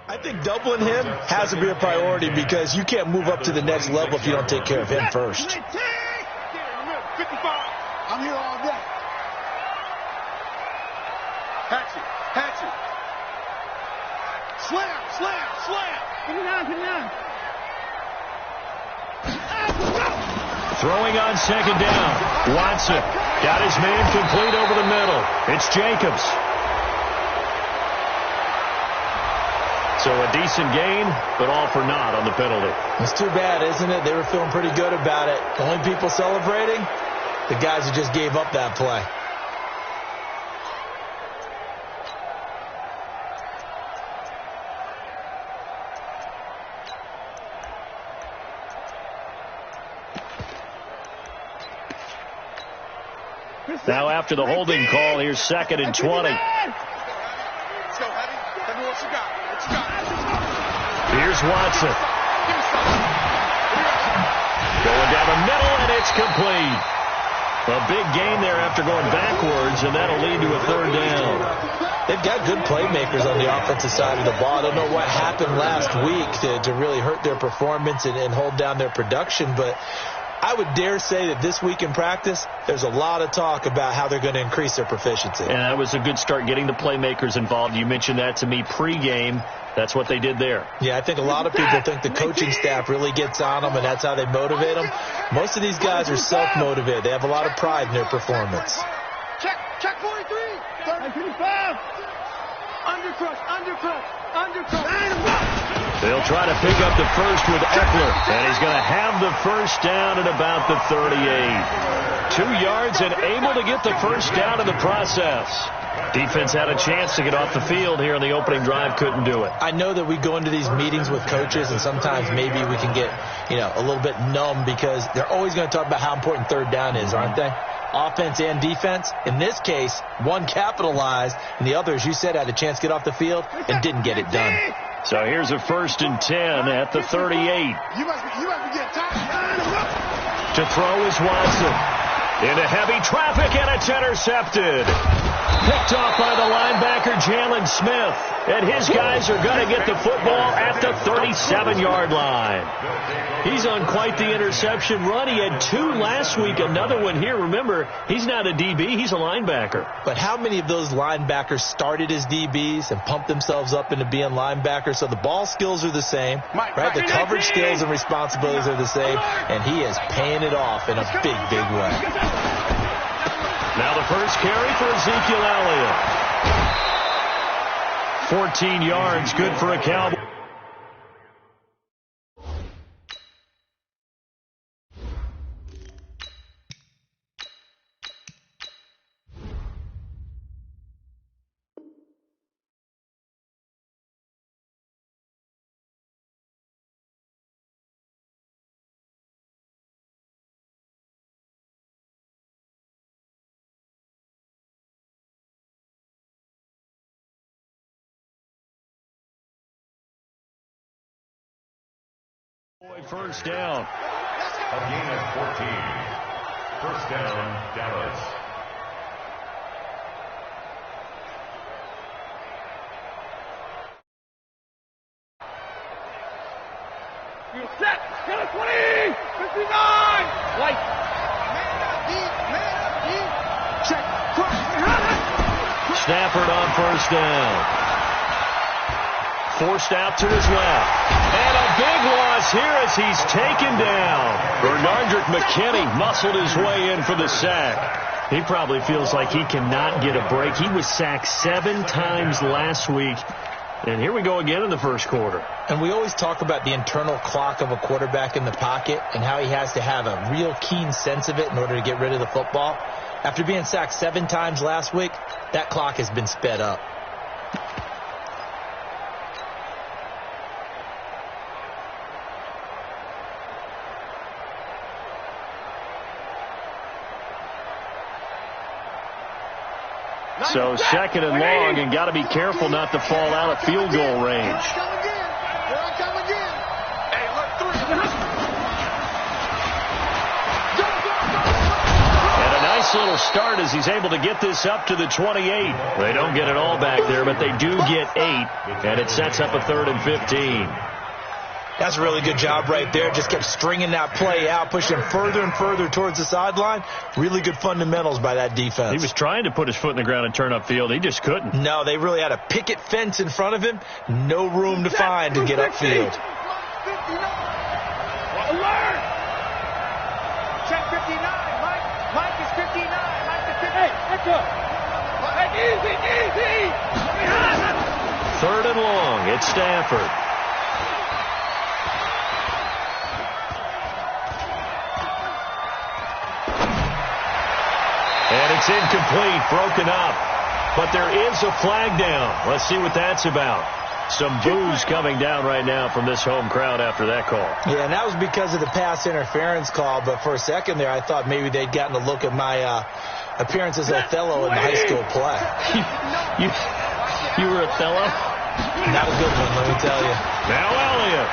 I think doubling him has to be a priority because you can't move up to the next level if you don't take care of him first. 55. I'm here all day. Hatchet. Slam. Put it down. Throwing on second down. Watson got his man complete over the middle. It's Jacobs. So a decent gain, but all for naught on the penalty. It's too bad, isn't it? They were feeling pretty good about it. The only people celebrating, the guys who just gave up that play. Now after the holding call, here's 2nd and 20. Let's go, Heavy. Tell me what you got. Here's Watson. Going down the middle, and it's complete. A big gain there after going backwards, and that'll lead to a 3rd down. They've got good playmakers on the offensive side of the ball. I don't know what happened last week to really hurt their performance and hold down their production, but I would dare say that this week in practice, there's a lot of talk about how they're going to increase their proficiency. And that was a good start getting the playmakers involved. You mentioned that to me pregame. That's what they did there. Yeah, I think a lot of people think the coaching staff really gets on them, and that's how they motivate them. Most of these guys are self-motivated. They have a lot of pride in their performance. Check 43. 35. Undercut. They'll try to pick up the first with Eckler, and he's going to have the first down at about the 38. 2 yards and able to get the first down in the process. Defense had a chance to get off the field here in the opening drive, couldn't do it. I know that we go into these meetings with coaches, and sometimes maybe we can get, a little bit numb because they're always going to talk about how important 3rd down is, aren't they? Offense and defense. In this case, one capitalized, and the other, as you said, had a chance to get off the field and didn't get it done. So here's a 1st and 10 at the 38. You must be getting tired. To throw is Watson. Into heavy traffic, and it's intercepted. Picked off by the linebacker, Jalen Smith. And his guys are going to get the football at the 37-yard line. He's on quite the interception run. He had 2 last week, another one here. Remember, he's not a DB, he's a linebacker. But how many of those linebackers started as DBs and pumped themselves up into being linebackers? So the ball skills are the same, right? The coverage skills and responsibilities are the same, and he is paying it off in a big, big way. Now the first carry for Ezekiel Elliott. 14 yards, good for a Cowboy. First down. A gain of 14. First down, Dallas. You're set. 20. 59. White. Man up deep. Check. Stafford on first down. Forced out to his left. And a big loss here as he's taken down. Bernardrick McKinney muscled his way in for the sack. He probably feels like he cannot get a break. He was sacked 7 times last week. And here we go again in the first quarter. And we always talk about the internal clock of a quarterback in the pocket and how he has to have a real keen sense of it in order to get rid of the football. After being sacked 7 times last week, that clock has been sped up. So 2nd and long, and got to be careful not to fall out of field goal range. And a nice little start as he's able to get this up to the 28. They don't get it all back there, but they do get 8, and it sets up a 3rd and 15. That's a really good job right there. Just kept stringing that play out, pushing further and further towards the sideline. Really good fundamentals by that defense. He was trying to put his foot in the ground and turn upfield. He just couldn't. No, they really had a picket fence in front of him. No room to find to get upfield. Alert! Check 59. Mike is 59. Mike is 58. Let's go. Easy. 3rd and long. It's Stafford. And it's incomplete, broken up. But there is a flag down. Let's see what that's about. Some boos coming down right now from this home crowd after that call. Yeah, and that was because of the pass interference call. But for a second there, I thought maybe they'd gotten a look at my appearance as Othello in the high school play. You were Othello? Not a good one, let me tell you. Now Elliott.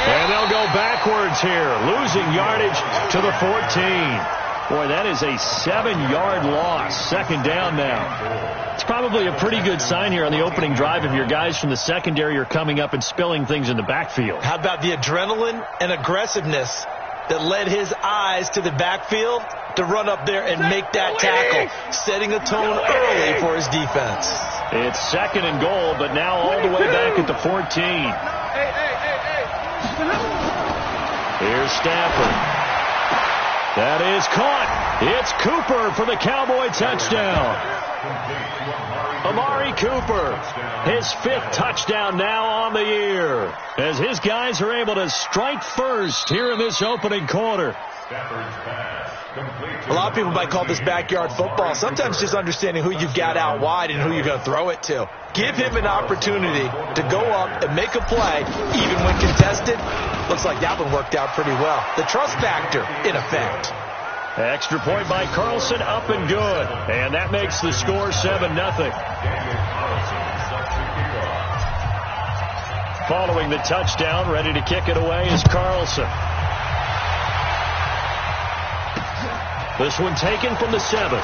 And they'll go backwards here, losing yardage to the 14. Boy, that is a 7-yard loss. 2nd down now. It's probably a pretty good sign here on the opening drive if your guys from the secondary are coming up and spilling things in the backfield. How about the adrenaline and aggressiveness that led his eyes to the backfield to run up there and make that tackle, setting a tone early for his defense. It's 2nd and goal, but now all the way back at the 14. Here's Stafford. That is caught. It's Cooper for the Cowboy touchdown. Amari Cooper, his 5th touchdown now on the year, as his guys are able to strike first here in this opening quarter. A lot of people might call this backyard football. Sometimes just understanding who you've got out wide and who you're going to throw it to. Give him an opportunity to go up and make a play, even when contested. Looks like that one worked out pretty well. The trust factor, in effect. Extra point by Carlson, up and good. And that makes the score 7-0. Following the touchdown, ready to kick it away is Carlson. This one taken from the 7.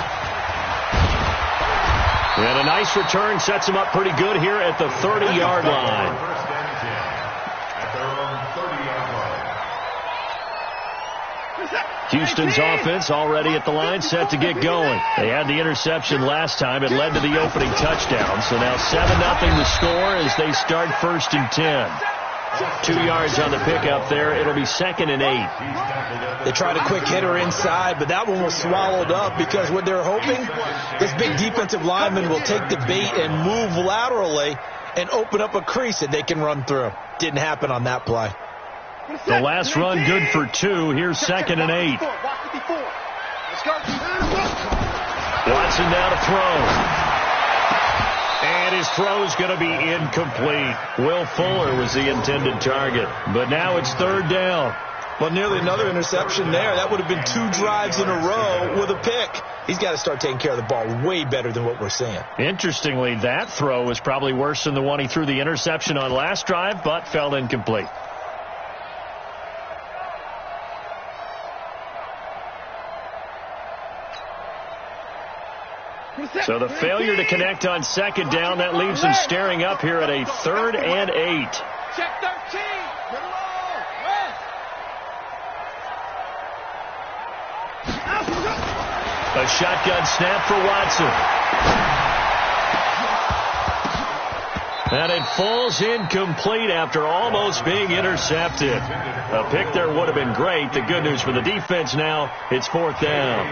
And a nice return sets him up pretty good here at the 30-yard line. Houston's offense already at the line, set to get going. They had the interception last time. It led to the opening touchdown. So now 7-0 the score as they start 1st and 10. 2 yards on the pickup there. It'll be 2nd and 8. They tried a quick hitter inside, but that one was swallowed up because what they're hoping, this big defensive lineman will take the bait and move laterally and open up a crease that they can run through. Didn't happen on that play. The last run good for 2. Here's 2nd and 8. Watson now to throw. And his throw's going to be incomplete. Will Fuller was the intended target. But now it's 3rd down. Well, nearly another interception there. That would have been 2 drives in a row with a pick. He's got to start taking care of the ball way better than what we're seeing. Interestingly, that throw was probably worse than the one he threw the interception on last drive, but fell incomplete. So the failure to connect on 2nd down, that leaves them staring up here at a 3rd and 8. Check 13. A shotgun snap for Watson. And it falls incomplete after almost being intercepted. A pick there would have been great. The good news for the defense now, it's 4th down.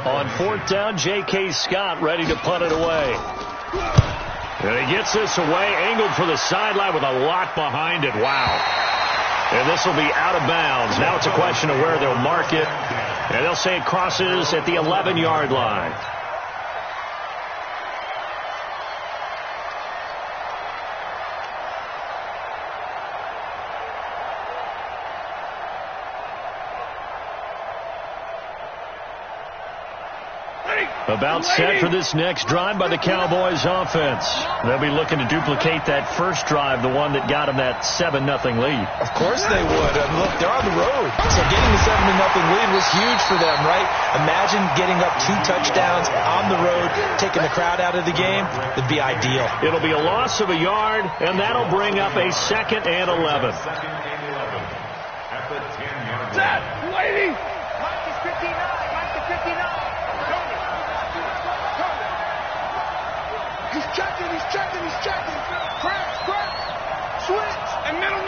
On 4th down, J.K. Scott ready to punt it away. And he gets this away, angled for the sideline with a lot behind it. Wow. And this will be out of bounds. Now it's a question of where they'll mark it. And they'll say it crosses at the 11-yard line. About set for this next drive by the Cowboys offense. They'll be looking to duplicate that first drive, the one that got them that 7-0 lead. Of course they would. And look, they're on the road. So getting the 7-0 lead was huge for them, right? Imagine getting up 2 touchdowns on the road, taking the crowd out of the game. It'd be ideal. It'll be a loss of a yard, and that'll bring up a 2nd and 11. At the 10-yard line. Set, lady. Mike is 59. Mike is 59. He's checking. Crack. Switch. And middle.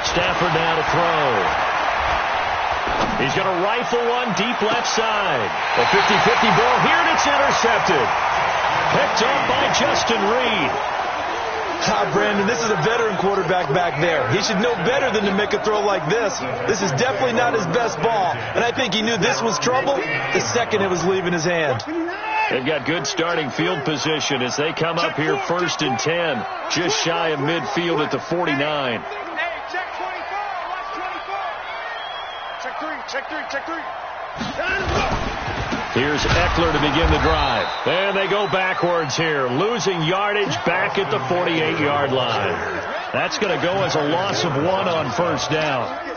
Stafford now to throw. He's going to rifle one deep left side. A 50-50 ball here, and it's intercepted. Picked up by Justin Reed. Brandon, this is a veteran quarterback back there. He should know better than to make a throw like this. This is definitely not his best ball, and I think he knew this was trouble the second it was leaving his hand. They've got good starting field position as they come up here 1st and 10, just shy of midfield at the 49. Hey, check 24. Watch 24. Check three. Here's Eckler to begin the drive. And they go backwards here, losing yardage back at the 48-yard line. That's going to go as a loss of 1 on 1st down.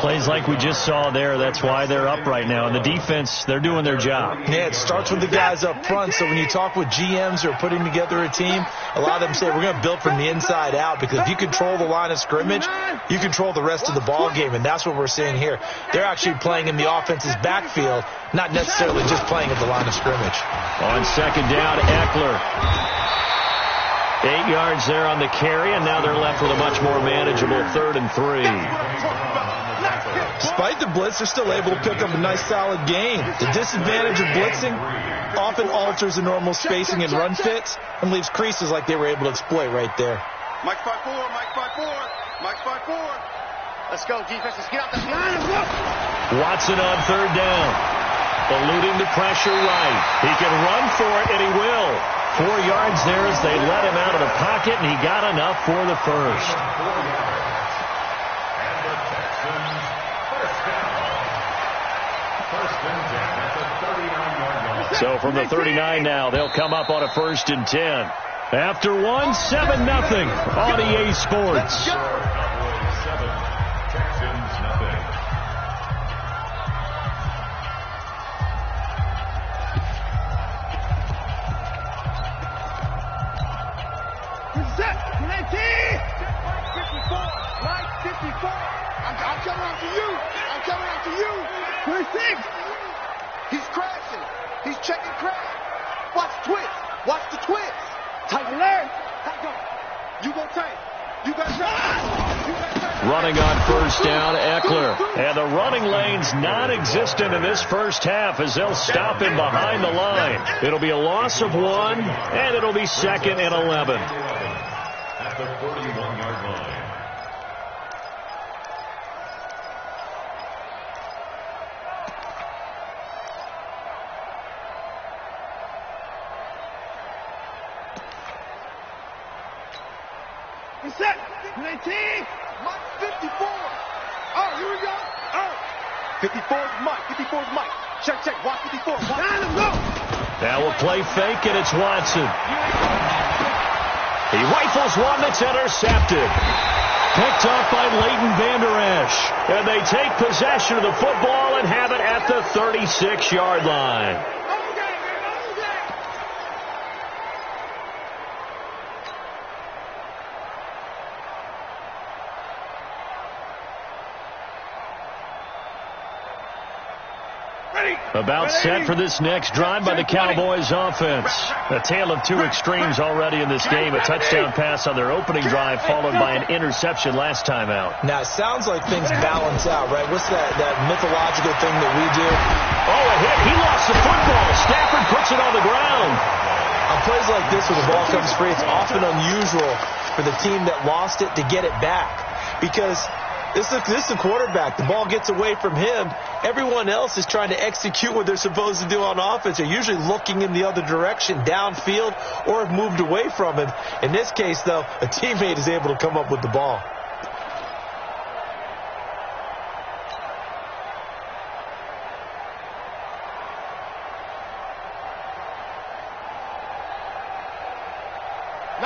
Plays like we just saw there, that's why they're up right now. And the defense, they're doing their job. Yeah, it starts with the guys up front. So when you talk with GMs who are putting together a team, a lot of them say we're going to build from the inside out, because if you control the line of scrimmage, you control the rest of the ball game, and that's what we're seeing here. They're actually playing in the offense's backfield, not necessarily just playing at the line of scrimmage. On 2nd down, Eckler. 8 yards there on the carry, and now they're left with a much more manageable 3rd and 3. Despite the blitz, they're still able to pick up a nice, solid gain. The disadvantage of blitzing often alters the normal spacing and run fits and leaves creases like they were able to exploit right there. Mike 5-4. Let's go, defense. Let's get out the line. Watson on 3rd down. Eluding the pressure right. He can run for it, and he will. 4 yards there as they let him out of the pocket, and he got enough for the first. So from the 39 now, they'll come up on a 1st and 10. After 1, 7-0 on EA Sports. Mike 54. I'm coming after you. 26. He's crashing. He's checking crash. Watch the twist. Tighten legs. You go tight. You got tight. Running on 1st down, Eckler. And the running lane's non-existent in this first half as they'll stop him behind the line. It'll be a loss of 1, and it'll be 2nd and 11. At the 41-yard line. Set. 19. Mike 54. Oh, here we go. Oh. 54's Mike. Check. Watch 54. Now we'll play fake, and it's Watson. He rifles one that's intercepted. Picked up by Leighton Vander Esch. And they take possession of the football and have it at the 36-yard line. About set for this next drive by the Cowboys offense. A tale of 2 extremes already in this game. A touchdown pass on their opening drive followed by an interception last time out. Now, it sounds like things balance out, right? What's that mythological thing that we do? Oh, a hit. He lost the football. Stafford puts it on the ground. On plays like this where the ball comes free, it's often unusual for the team that lost it to get it back. Because this is a quarterback. The ball gets away from him. Everyone else is trying to execute what they're supposed to do on offense. They're usually looking in the other direction, downfield, or have moved away from him. In this case, though, a teammate is able to come up with the ball.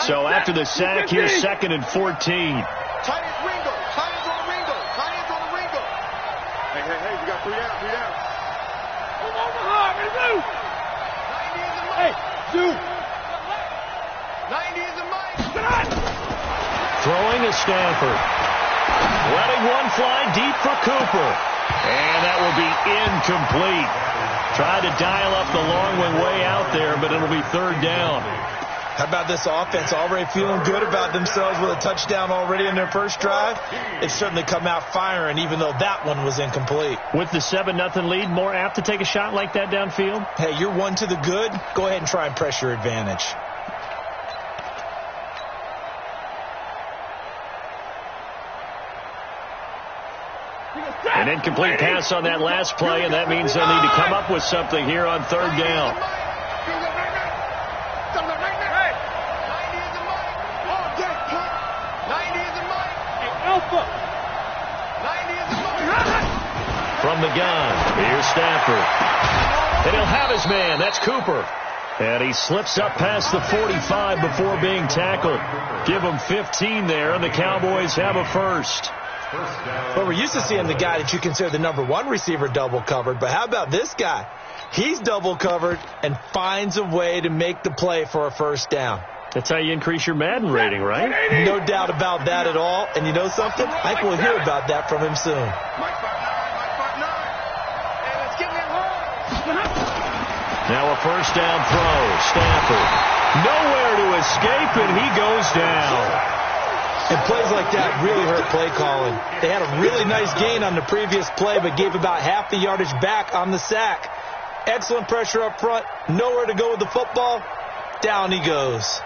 So after the sack, here's 2nd and 14. Tight ends Ringo. Tight ends on Ringo. Tight ends on the Ringo. Hey, we got 3 out, 3 out. Come on, ready to move. 90 is a Mike. Hey, dude. 90 is a Mike. Throwing is Stanford. Letting one fly deep for Cooper. And that will be incomplete. Tried to dial up the long one way out there, but it'll be 3rd down. How about this offense already feeling good about themselves with a touchdown already in their first drive? They've certainly come out firing, even though that one was incomplete. With the 7-0 lead, more apt to take a shot like that downfield? Hey, you're one to the good. Go ahead and try and press your advantage. An incomplete pass on that last play, and that means they'll need to come up with something here on 3rd down. From the gun, here's Stafford. And he'll have his man. That's Cooper. And he slips up past the 45 before being tackled. Give him 15 there, and the Cowboys have a first. Well, we're used to seeing the guy that you consider the number 1 receiver double covered, but how about this guy? He's double covered and finds a way to make the play for a first down. That's how you increase your Madden rating, right? No doubt about that at all. And you know something? I think we'll hear about that from him soon. Mike 5'9", Hey, let's get him home. Now a first down throw. Stafford. Nowhere to escape, and he goes down. And plays like that really hurt play calling. They had a really nice gain on the previous play, but gave about half the yardage back on the sack. Excellent pressure up front. Nowhere to go with the football. Down he goes.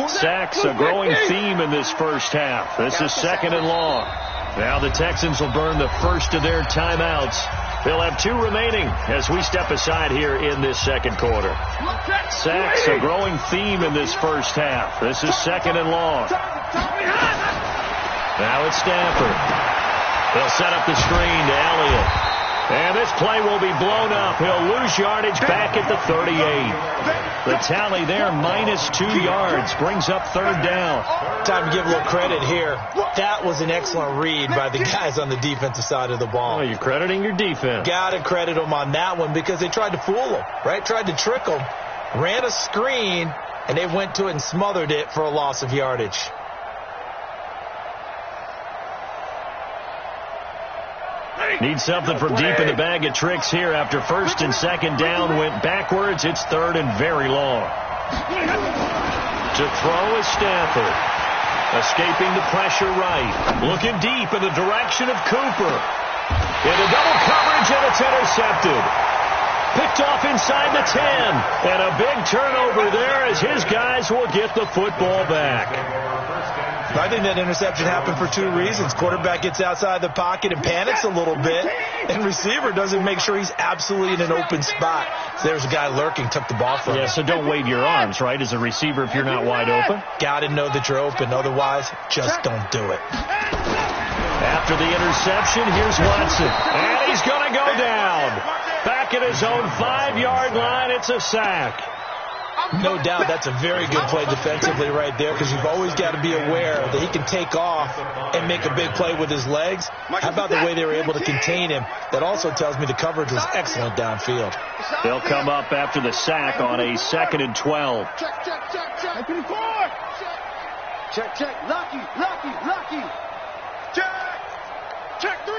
Sacks a growing theme in this first half. This is 2nd and long. Now the Texans will burn the first of their timeouts. They'll have 2 remaining as we step aside here in this 2nd quarter. Sacks a growing theme in this first half. This is 2nd and long. Now it's Stanford. They'll set up the screen to Elliott. And this play will be blown up. He'll lose yardage back at the 38. The tally there, -2 yards, brings up 3rd down. Time to give a little credit here. That was an excellent read by the guys on the defensive side of the ball. Oh, you're crediting your defense. Got to credit them on that one because they tried to fool them, right? Tried to trick them. Ran a screen, and they went to it and smothered it for a loss of yardage. Need something from deep in the bag of tricks here after 1st and 2nd down went backwards. It's 3rd and very long. To throw is Stafford. Escaping the pressure right. Looking deep in the direction of Cooper. Into double coverage, and it's intercepted. Picked off inside the 10. And a big turnover there as his guys will get the football back. I think that interception happened for 2 reasons. Quarterback gets outside the pocket and panics a little bit, and receiver doesn't make sure he's absolutely in an open spot. So there's a guy lurking, took the ball from him. Yeah, so don't wave your arms, right, as a receiver if you're not wide open. Got to know that you're open. Otherwise, just don't do it. After the interception, here's Watson. And he's going to go down. Back at his own 5-yard line, it's a sack. No doubt that's a very good play defensively right there because you've always got to be aware that he can take off and make a big play with his legs. How about the way they were able to contain him? That also tells me the coverage was excellent downfield. They'll come up after the sack on a 2nd and 12. Check. Lucky. Check 3.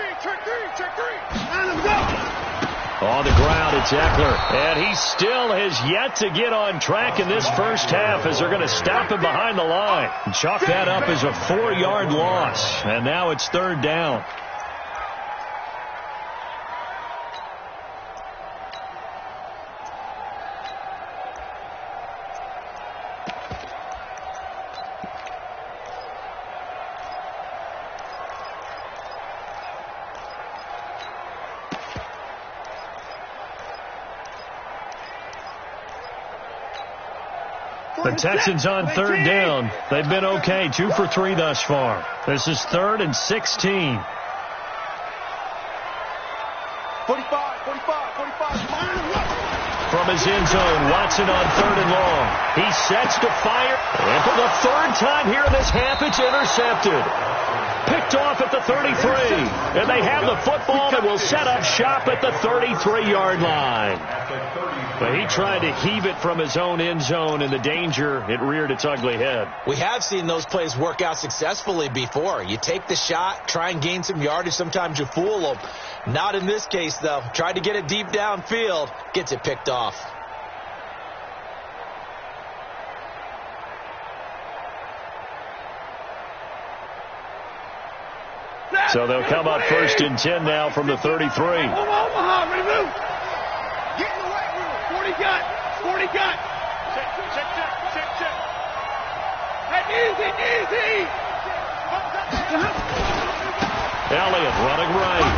And let's go. On the ground, it's Eckler. And he still has yet to get on track in this first half as they're going to stop him behind the line. And chalk that up as a 4-yard loss. And now it's 3rd down. The Texans on 3rd down. They've been okay. 2 for 3 thus far. This is 3rd and 16. From his end zone, Watson on 3rd and long. He sets to fire. And for the 3rd time here in this half, it's intercepted. Picked off at the 33. And they have the football and will set up shop at the 33-yard line. But he tried to heave it from his own end zone, and the danger, it reared its ugly head. We have seen those plays work out successfully before. You take the shot, try and gain some yardage. Sometimes you fool them. Not in this case, though. Tried to get it deep downfield. Gets it picked off. So they'll come up 1st and 10 now from the 33. Omaha, ready to move. Get in the way, move. 40 gun. 40 gun. Check. Hey, easy. Elliott running right.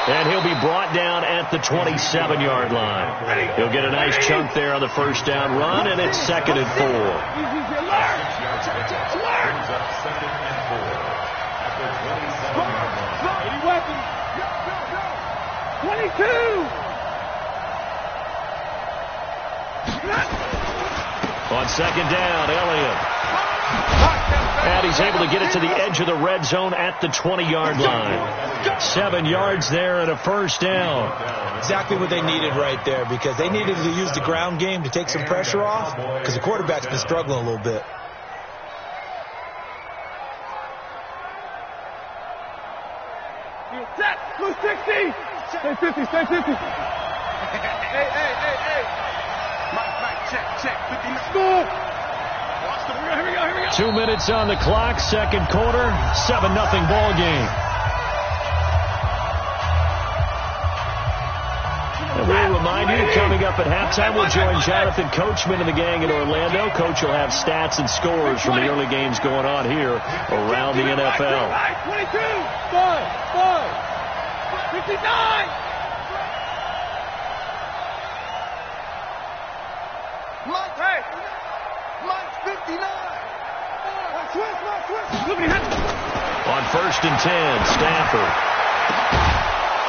And he'll be brought down at the 27-yard line. He'll get a nice chunk there on the 1st down run, and it's 2nd and 4. Weapons. 22. On 2nd down, Elliott. And he's able to get it to the edge of the red zone at the 20-yard line. 7 yards there and a 1st down. Exactly what they needed right there, because they needed to use the ground game to take some pressure off, because the quarterback's been struggling a little bit. Set. Blue 60. Stay 50. Hey. Mike, check. 59. Score. Here we go. 2 minutes on the clock, 2nd quarter, 7-0 ball game. And we'll remind you, coming up at halftime, we'll join Jonathan Coachman and the gang in Orlando. Coach will have stats and scores from the early games going on here around the NFL. 22. 5. 59. Mike, 59. On 1st and 10, Stafford.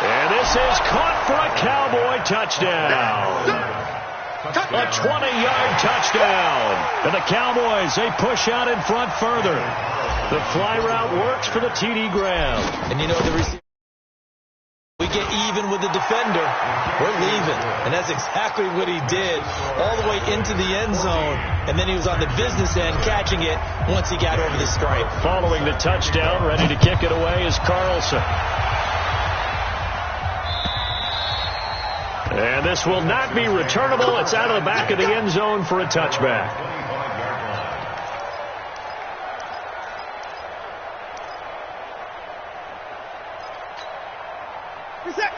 And this is caught for a Cowboy touchdown. A 20-yard touchdown. And the Cowboys, they push out in front further. The fly route works for the TD Graham. And you know, the receiver, we get even with the defender, we're leaving. And that's exactly what he did, all the way into the end zone. And then he was on the business end catching it once he got over the stripe. Following the touchdown, ready to kick it away is Carlson. And this will not be returnable. It's out of the back of the end zone for a touchback.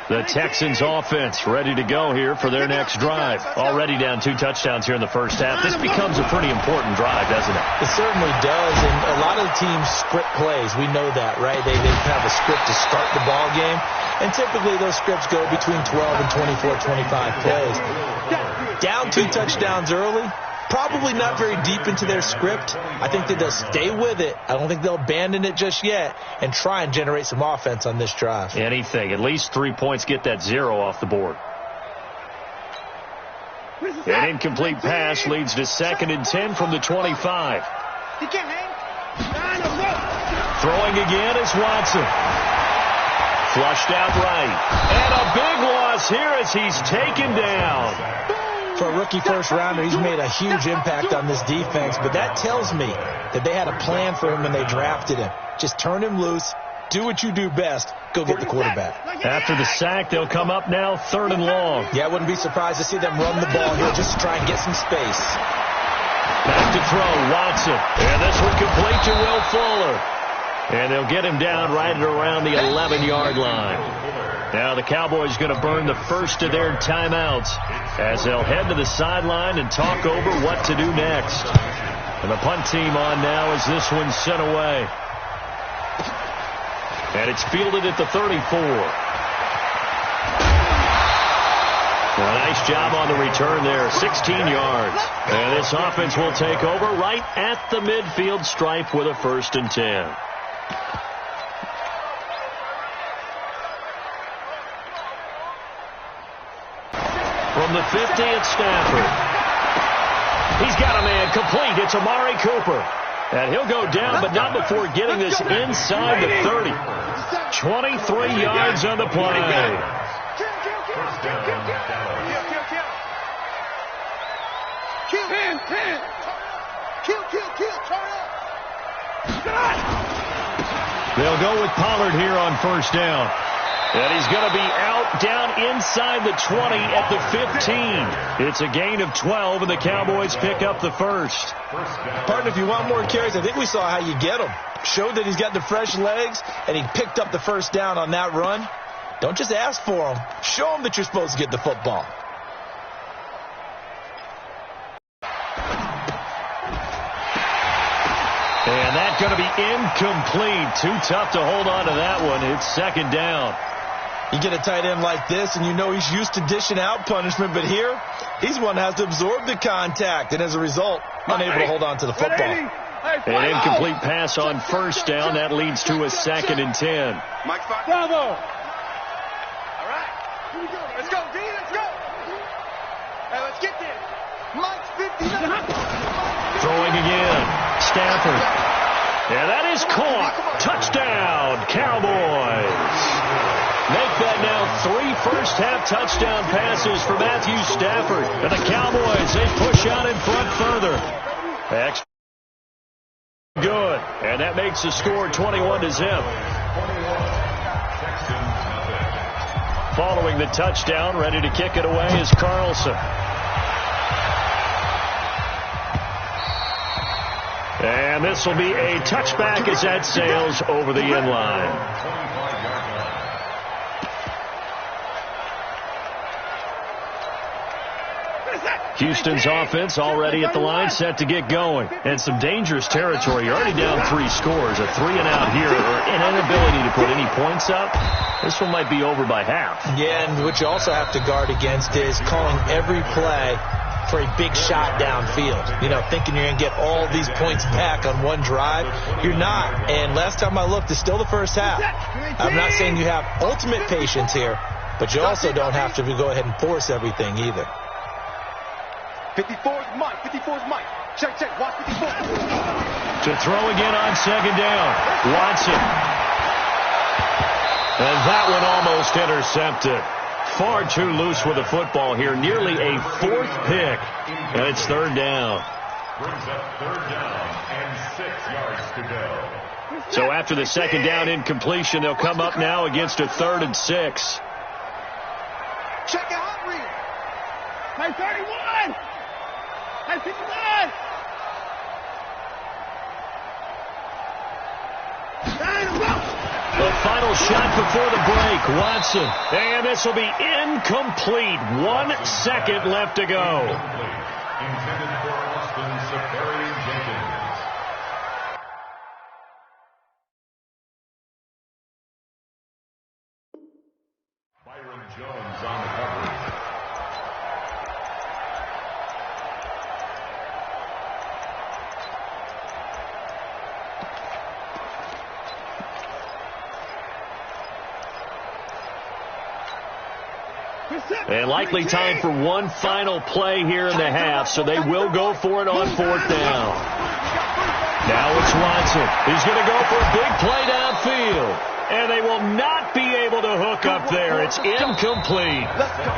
The Texans offense ready to go here for their next drive. Already down 2 touchdowns here in the 1st half. This becomes a pretty important drive, doesn't it? It certainly does, and a lot of the teams script plays. We know that, right? They have a script to start the ball game, and typically those scripts go between 12 and 24, 25 plays. Down 2 touchdowns early, probably not very deep into their script. I think that they'll stay with it. I don't think they'll abandon it just yet and try and generate some offense on this drive. Anything. At least 3 points, get that 0 off the board. An incomplete pass leads to 2nd and 10 from the 25. Throwing again is Watson. Flushed out right. And a big loss here as he's taken down. For a rookie first-rounder, he's made a huge impact on this defense, but that tells me that they had a plan for him when they drafted him. Just turn him loose, do what you do best, go get the quarterback. After the sack, they'll come up now 3rd and long. Yeah, I wouldn't be surprised to see them run the ball here just to try and get some space. Back to throw, Watson. And this one complete to Will Fuller. And they'll get him down right at around the 11-yard line. Now the Cowboys going to burn the first of their timeouts as they'll head to the sideline and talk over what to do next. And the punt team on now as this one's sent away. And it's fielded at the 34. Well, nice job on the return there, 16 yards. And this offense will take over right at the midfield stripe with a 1st and 10. From the 50, it's Stafford. He's got a man complete. It's Amari Cooper. And he'll go down, but not before getting this inside the 30. 23 yards on the play. They'll go with Pollard here on first down. And he's going to be out down inside the 20 at the 15. It's a gain of 12, and the Cowboys pick up the first. Partner, if you want more carries, I think we saw how you get them. Showed that he's got the fresh legs, and he picked up the first down on that run. Don't just ask for them. Show them that you're supposed to get the football. And that's going to be incomplete. Too tough to hold on to that one. It's second down. You get a tight end like this, and you know he's used to dishing out punishment, but here, he's one that has to absorb the contact, and as a result, unable to hold on to the football. An incomplete pass on first down. That leads to a 2nd and 10. Bravo! All right, here we go. Let's go, D, let's go! Hey, let's get there. Mike's 59. Throwing again. Stafford. Yeah, that is caught. Touchdown, Cowboys. Make that now 3 first-half touchdown passes for Matthew Stafford. And the Cowboys, they push out in front further. Good. And that makes the score 21-0. Following the touchdown, ready to kick it away is Carlson. And this will be a touchback as that sails over the end line. Houston's offense already at the line, set to get going. And some dangerous territory. You're already down 3 scores. A 3-and-out here, or an inability to put any points up. This one might be over by half. Yeah, and what you also have to guard against is calling every play for a big shot downfield. You know, thinking you're going to get all these points back on one drive. You're not. And last time I looked, it's still the first half. I'm not saying you have ultimate patience here, but you also don't have to go ahead and force everything either. 54's Mike. 54's Mike. Check, check. Watch 54. To throw again on second down. Watson. And that one almost intercepted. Far too loose with the football here. Nearly a 4th pick. And it's 3rd down. Brings up 3rd down and 6 yards to go. So after the 2nd down incompletion, they'll come up now against a 3rd and 6. Check it out, Reed. Hey, 31. Hey, 59. The final shot before the break. Watson. And this will be incomplete. 1 second left to go. Intended for Austin Safari-Jenkins. Byron Jones on the coverage. And likely time for one final play here in the half, so they will go for it on 4th down. Now it's Watson. He's going to go for a big play downfield. And they will not be able to hook up there. It's incomplete.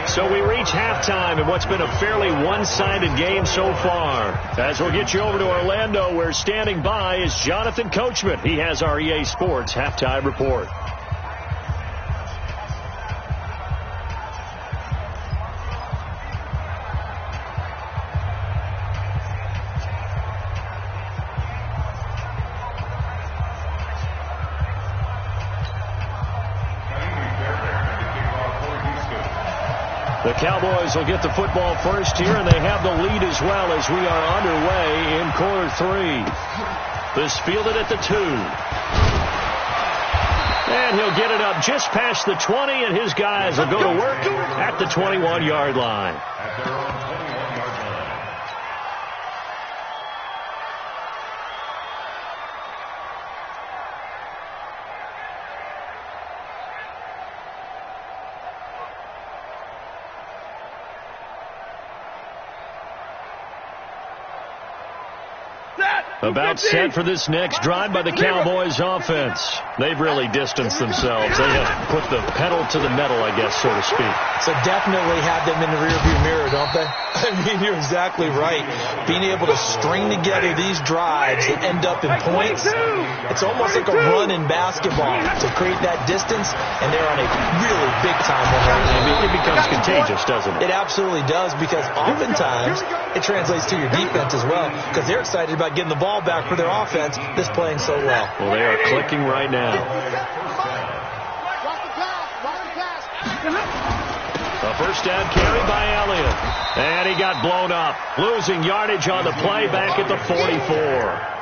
So we reach halftime in what's been a fairly one-sided game so far. As we'll get you over to Orlando, where standing by is Jonathan Coachman. He has our EA Sports halftime report. The Cowboys will get the football first here, and they have the lead as well as we are underway in quarter 3. This fielded at the 2. And he'll get it up just past the 20, and his guys will go to work at the 21-yard line. At their own 21-yard line. About set for this next drive by the Cowboys offense. They've really distanced themselves. They have put the pedal to the metal, I guess, so to speak. So definitely have them in the rearview mirror, don't they? I mean, you're exactly right. Being able to string together these drives that end up in points, it's almost like a run in basketball to create that distance, and they're on a really big-time one right now. It becomes contagious, doesn't it? It absolutely does, because oftentimes it translates to your defense as well, because they're excited about getting the ball back for their offense that's playing so well. Well, they are clicking right now. A first down carry by Elliott. And he got blown up. Losing yardage on the play back at the 44.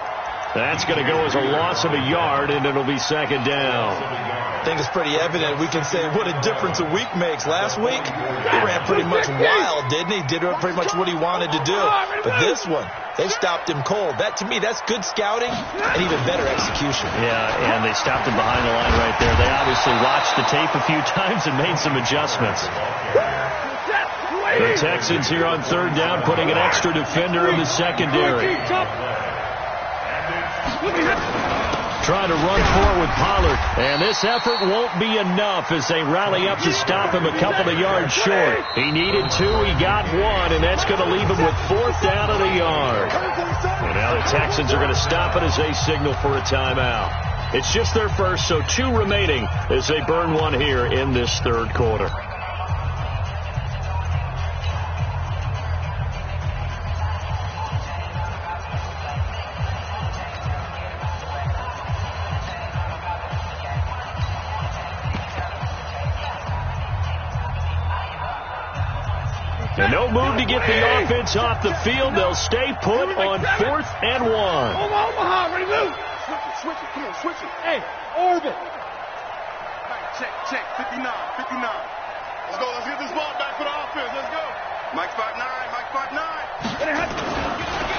That's going to go as a loss of a yard, and it'll be second down. I think it's pretty evident. We can say what a difference a week makes. Last week, he ran pretty much wild, didn't he? Did pretty much what he wanted to do. But this one, they've stopped him cold. That, to me, that's good scouting and even better execution. Yeah, and they stopped him behind the line right there. They obviously watched the tape a few times and made some adjustments. The Texans here on third down, putting an extra defender in the secondary. Trying to run forward with Pollard. And this effort won't be enough as they rally up to stop him a couple of yards short. He needed two. He got one, and that's going to leave him with fourth down at a yard. And now the Texans are going to stop it as they signal for a timeout. It's just their first, so two remaining as they burn one here in this third quarter. And no move to get the offense off the field. They'll stay put on 4th and 1. Omaha, ready to move. Switch it, come on, switch it. Hey, orbit. Check, 59. Let's go, let's get this ball back for the offense, let's go. Mike 5'9", Mike 5'9".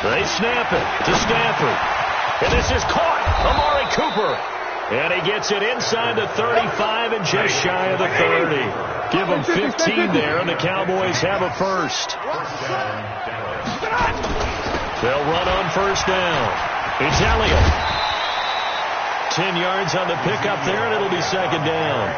They snap it to Stafford. And this is caught. Amari Cooper. And he gets it inside the 35 and just shy of the 30. Give them 15 there, and the Cowboys have a first. They'll run on first down. It's Elliott. 10 yards on the pickup there, and it'll be second down.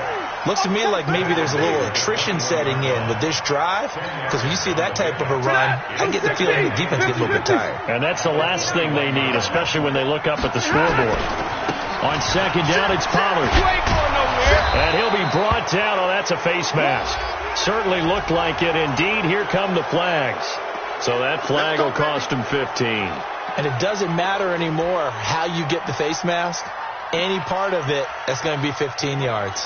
Looks to me like maybe there's a little attrition setting in with this drive, because when you see that type of a run, I get the feeling the defense gets a little bit tired. And that's the last thing they need, especially when they look up at the scoreboard. On second down, it's Pollard. And he'll be brought down. Oh, that's a face mask. Certainly looked like it. Indeed, here come the flags. So that flag will cost him 15. And it doesn't matter anymore how you get the face mask. Any part of it, that's going to be 15 yards.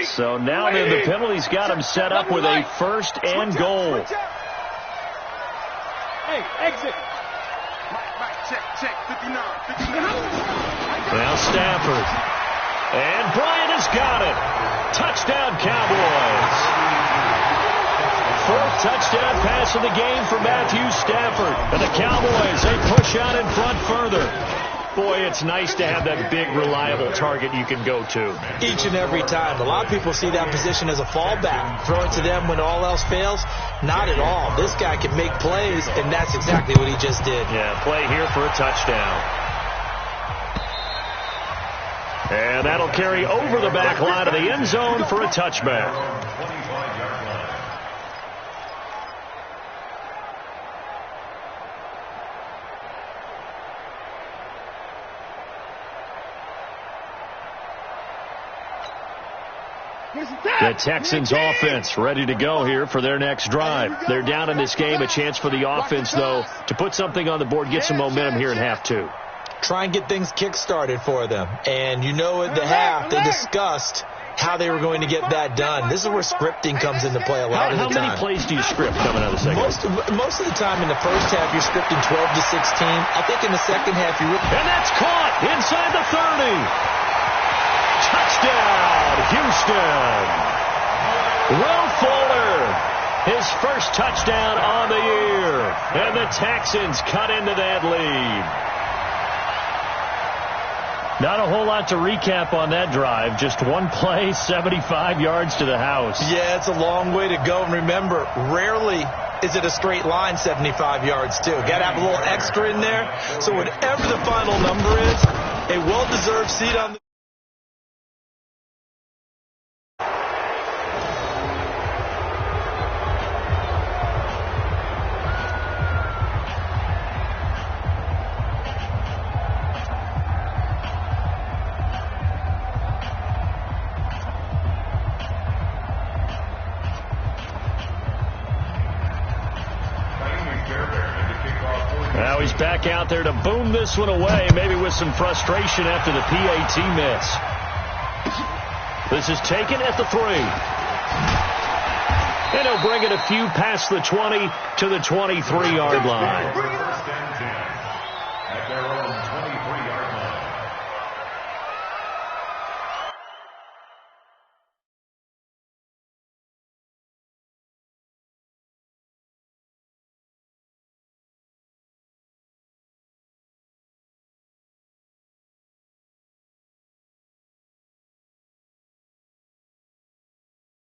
So now then the penalty's got him set up with a first and goal. Hey, exit. Check, 59. Now Stafford. And Bryant has got it. Touchdown, Cowboys. Fourth touchdown pass of the game for Matthew Stafford. And the Cowboys, they push out in front further. Boy, it's nice to have that big, reliable target you can go to. Each and every time. A lot of people see that position as a fallback. Throw it to them when all else fails. Not at all. This guy can make plays, and that's exactly what he just did. Yeah, play here for a touchdown. And that'll carry over the back line of the end zone for a touchback. The Texans offense ready to go here for their next drive. They're down in this game. A chance for the offense, though, to put something on the board, get some momentum here in half two. Try and get things kick-started for them. And you know at the half, they discussed how they were going to get that done. This is where scripting comes into play a lot of the time. How many plays do you script coming out of the second half? Most of the time in the first half, you're scripting 12 to 16. I think in the second half, you're... And that's caught inside the 30. Touchdown, Houston. Will Fuller, his first touchdown on the year. And the Texans cut into that lead. Not a whole lot to recap on that drive. Just one play, 75 yards to the house. Yeah, it's a long way to go. And remember, rarely is it a straight line 75 yards, too? Got to have a little extra in there. So whatever the final number is, a well-deserved seat on the... Now he's back out there to boom this one away, maybe with some frustration after the PAT miss. This is taken at the 3. And he'll bring it a few past the 20 to the 23-yard line.